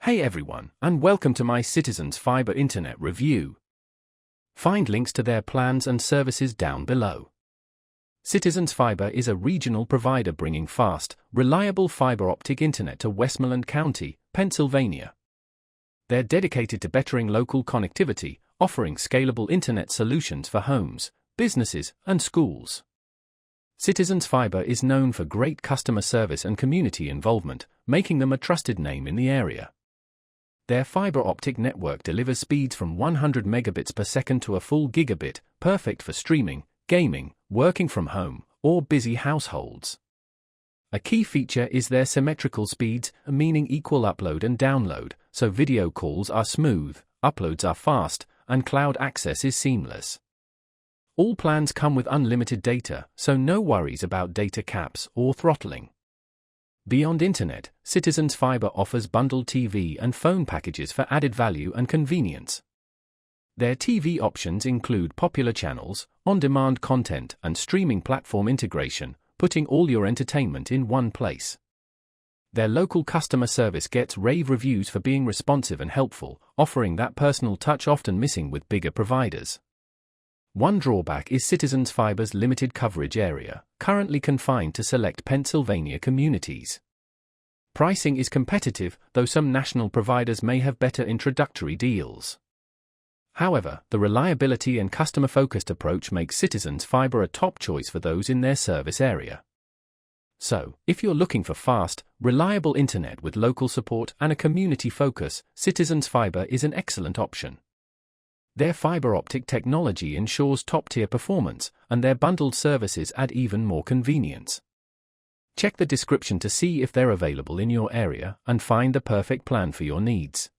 Hey everyone, and welcome to my Citizens Fibre Internet review. Find links to their plans and services down below. Citizens Fibre is a regional provider bringing fast, reliable fibre optic internet to Westmoreland County, Pennsylvania. They're dedicated to bettering local connectivity, offering scalable internet solutions for homes, businesses, and schools. Citizens Fibre is known for great customer service and community involvement, making them a trusted name in the area. Their fiber optic network delivers speeds from 100 megabits per second to a full gigabit, perfect for streaming, gaming, working from home, or busy households. A key feature is their symmetrical speeds, meaning equal upload and download, so video calls are smooth, uploads are fast, and cloud access is seamless. All plans come with unlimited data, so no worries about data caps or throttling. Beyond internet, Citizens Fibre offers bundled TV and phone packages for added value and convenience. Their TV options include popular channels, on-demand content, and streaming platform integration, putting all your entertainment in one place. Their local customer service gets rave reviews for being responsive and helpful, offering that personal touch often missing with bigger providers. One drawback is Citizens Fibre's limited coverage area, currently confined to select Pennsylvania communities. Pricing is competitive, though some national providers may have better introductory deals. However, the reliability and customer-focused approach makes Citizens Fibre a top choice for those in their service area. So, if you're looking for fast, reliable internet with local support and a community focus, Citizens Fibre is an excellent option. Their fiber optic technology ensures top-tier performance, and their bundled services add even more convenience. Check the description to see if they're available in your area and find the perfect plan for your needs.